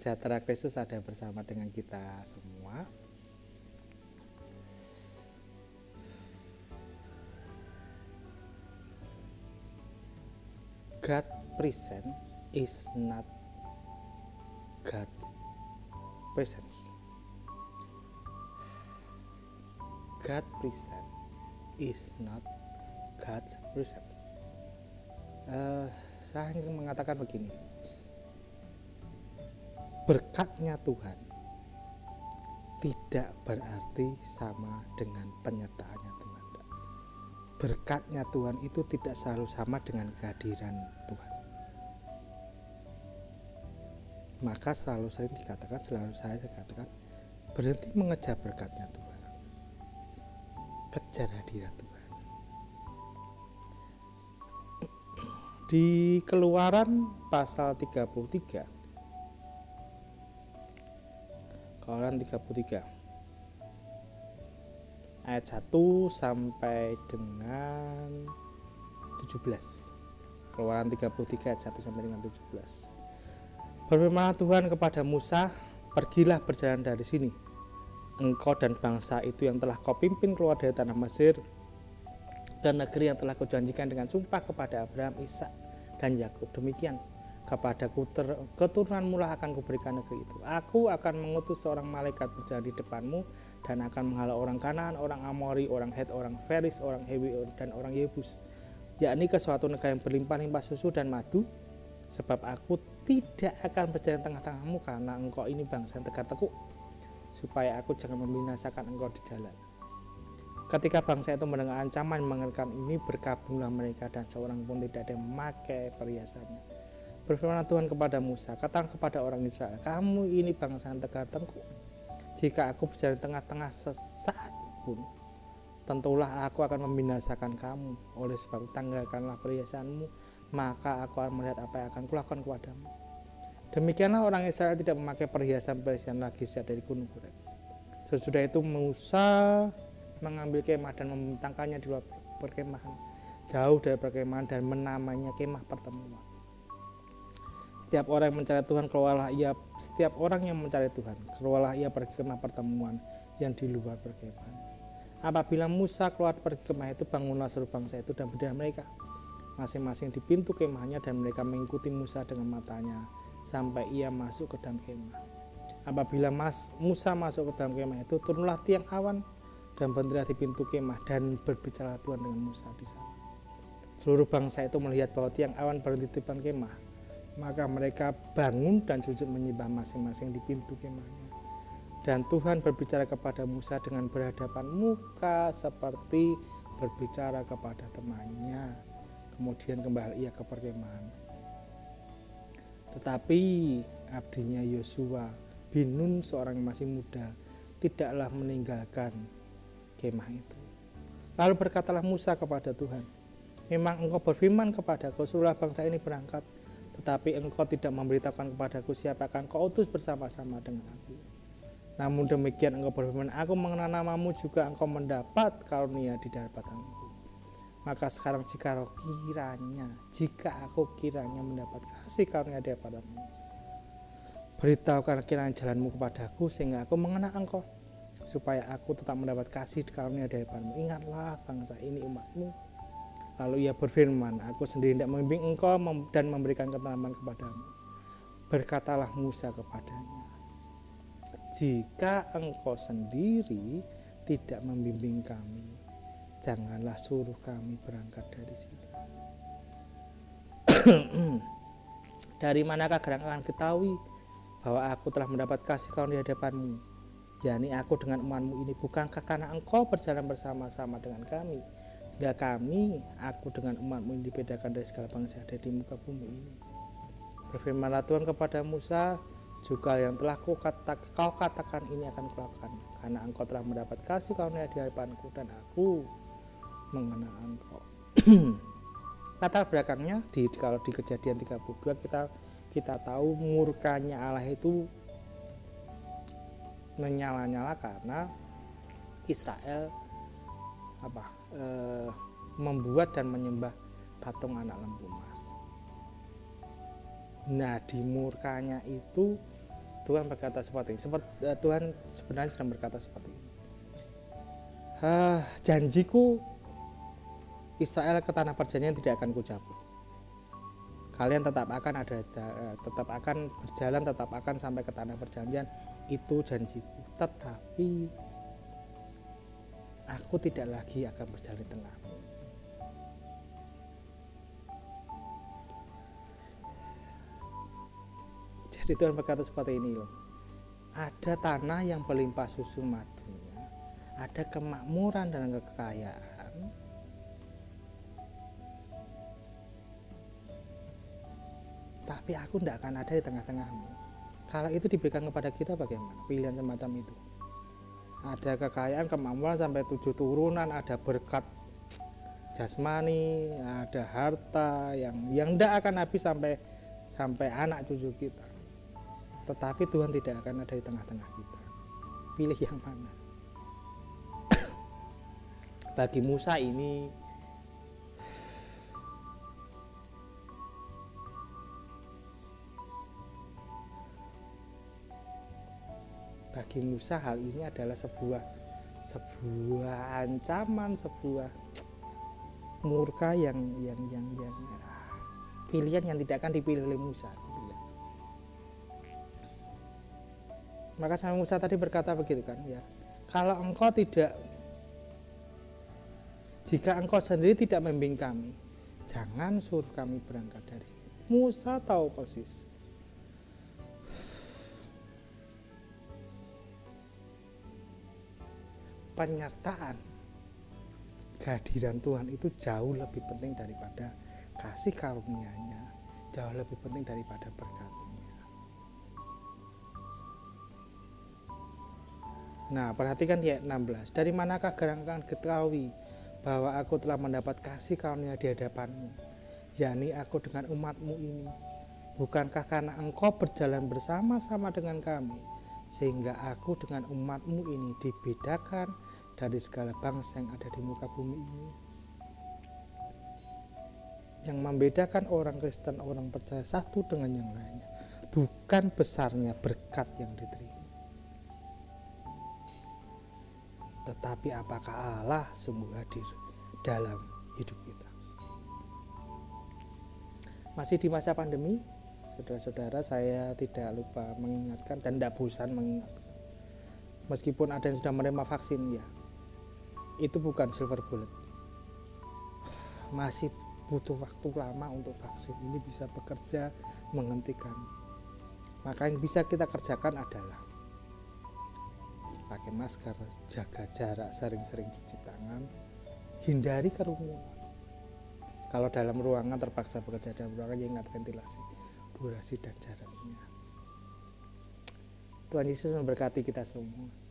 sejahtera Kristus ada bersama dengan kita semua. God's presence is not God's presence. God's presence is not God's presence. Saya ingin mengatakan begini, berkatnya Tuhan tidak berarti sama dengan penyertaannya Tuhan. Berkatnya Tuhan itu tidak selalu sama dengan kehadiran Tuhan. Maka selalu saya katakan, berhenti mengejar berkatnya Tuhan, kejar hadirat Tuhan. Di Keluaran pasal 33, Keluaran 33 ayat 1 sampai dengan 17. Keluaran 33 ayat 1 sampai dengan 17. Berfirmanlah Tuhan kepada Musa, pergilah berjalan dari sini, engkau dan bangsa itu yang telah kau pimpin keluar dari tanah Mesir, dan negeri yang telah kau janjikan dengan sumpah kepada Abraham, Ishak, dan Yakub. Demikian, kepadaku keturunanmu lah akan kuberikan negeri itu. Aku akan mengutus seorang malaikat berjalan di depanmu, dan akan menghalau orang Kanaan, orang Amori, orang Het, orang Feris, orang Hewi, dan orang Yebus, yakni ke suatu negara yang berlimpah-limpah susu dan madu. Sebab aku tidak akan berjalan tengah-tengahmu, karena engkau ini bangsa yang tegak tekuk, supaya aku jangan membinasakan engkau di jalan. Ketika bangsa itu mendengar ancaman mengerikan ini, berkabunglah mereka, dan seorang pun tidak ada yang memakai perhiasannya. Berfirman Tuhan kepada Musa, katakan kepada orang Israel, kamu ini bangsa yang tegak tekuk. Jika aku berjalan tengah-tengah sesaat pun, tentulah aku akan membinasakan kamu. Oleh sebab tanggalkanlah perhiasanmu, maka aku akan melihat apa yang akan kulakukan kepadamu. Demikianlah orang Israel tidak memakai perhiasan lagi sejak dari gunung Horeb. Sesudah itu Musa mengambil kemah dan membentangkannya di luar perkemahan, jauh dari perkemahan, dan menamainya kemah pertemuan. Setiap orang yang mencari Tuhan keluarlah ia pergi ke kemah pertemuan yang di luar perkemahan. Apabila Musa keluar pergi ke kemah itu, bangunlah seluruh bangsa itu dan berdiri mereka masing-masing di pintu kemahnya, dan mereka mengikuti Musa dengan matanya sampai ia masuk ke dalam kemah. Apabila Musa masuk ke dalam kemah itu, turunlah tiang awan dan berdiri di pintu kemah, dan berbicara Tuhan dengan Musa di sana. Seluruh bangsa itu melihat bahwa tiang awan berhenti di depan kemah, maka mereka bangun dan sujud menyembah masing-masing di pintu kemahnya. Dan Tuhan berbicara kepada Musa dengan berhadapan muka seperti berbicara kepada temannya. Kemudian kembali ia ke perkemahan. Tetapi abdinya Yosua bin Nun, seorang yang masih muda, tidaklah meninggalkan kemah itu. Lalu berkatalah Musa kepada Tuhan, memang engkau berfirman kepadaku, suruhlah bangsa ini berangkat, tetapi engkau tidak memberitahukan kepadaku siapa akan kau utus bersama-sama dengan aku. Namun demikian engkau berfirman, aku mengenal namamu, juga engkau mendapat karunia di hadapanku. Maka sekarang jika aku kiranya mendapat kasih karunia di hadapanmu, beritahukan kiranya jalanmu kepadaku, sehingga aku mengenal engkau, supaya aku tetap mendapat kasih karunia di hadapanmu. Ingatlah bangsa ini umatmu. Lalu ia berfirman, aku sendiri tidak membimbing engkau dan memberikan ketenangan kepadamu. Berkatalah Musa kepadanya, jika engkau sendiri tidak membimbing kami, janganlah suruh kami berangkat dari sini. Dari manakah orang akan ketahui bahwa aku telah mendapat kasih karunia di hadapanmu, yakni aku dengan umatmu ini? Bukankah karena engkau berjalan bersama-sama dengan kami, sehingga aku dengan umatmu ini dibedakan dari segala bangsa yang ada di muka bumi ini? Berfirmanlah Tuhan kepada Musa, juga yang telah kau katakan ini akan kulakukan, karena engkau telah mendapat kasih karunia di hadapanku, dan aku mengenal engkau. Latar belakangnya kalau di Kejadian 32 kita tahu murkanya Allah itu menyala-nyala karena Israel membuat dan menyembah patung anak lembu emas. Nah, di murkanya itu Tuhan berkata seperti ini. Tuhan sebenarnya sedang berkata seperti ini. Janjiku Israel ke tanah perjanjian tidak akan kucabut. Kalian tetap akan berjalan, tetap akan sampai ke tanah perjanjian. Itu janjiku. Tetapi aku tidak lagi akan berjalan di tengahmu. Jadi Tuhan berkata seperti ini loh. Ada tanah yang berlimpah susu madunya, ada kemakmuran dan kekayaan. Tapi aku tidak akan ada di tengah-tengahmu. Kalau itu diberikan kepada kita bagaimana? Pilihan semacam itu. Ada kekayaan, kemakmuran sampai 7 turunan, ada berkat jasmani, ada harta yang tidak akan habis sampai anak cucu kita. Tetapi Tuhan tidak akan ada di tengah-tengah kita. Pilih yang mana? Bagi Musa ini hal ini adalah sebuah ancaman, sebuah murka yang pilihan yang tidak akan dipilih oleh Musa. Maka sama Musa tadi berkata begitu kan ya. Jika engkau sendiri tidak membimbing kami, jangan suruh kami berangkat dari sini. Musa tahu persis. Penyertaan kehadiran Tuhan itu jauh lebih penting daripada kasih karunia-Nya, jauh lebih penting daripada berkat-Nya. Nah, perhatikan di ayat 16. Dari manakah gerangan ketahui bahwa aku telah mendapat kasih karunia di hadapanmu, yakni aku dengan umatmu ini? Bukankah karena engkau berjalan bersama-sama dengan kami, sehingga aku dengan umatmu ini dibedakan dari segala bangsa yang ada di muka bumi ini? Yang membedakan orang Kristen, orang percaya satu dengan yang lainnya, bukan besarnya berkat yang diterima, tetapi apakah Allah sungguh hadir dalam hidup kita. Masih di masa pandemi, saudara-saudara, saya tidak lupa mengingatkan dan tidak bosan mengingatkan. Meskipun ada yang sudah menerima vaksin, ya, itu bukan silver bullet. Masih butuh waktu lama untuk vaksin ini bisa bekerja menghentikan. Maka yang bisa kita kerjakan adalah pakai masker, jaga jarak, sering-sering cuci tangan, hindari kerumunan. Kalau dalam ruangan terpaksa bekerja dalam ruangan, ya ingat ventilasi, durasi dan jaraknya. Tuhan Yesus memberkati kita semua.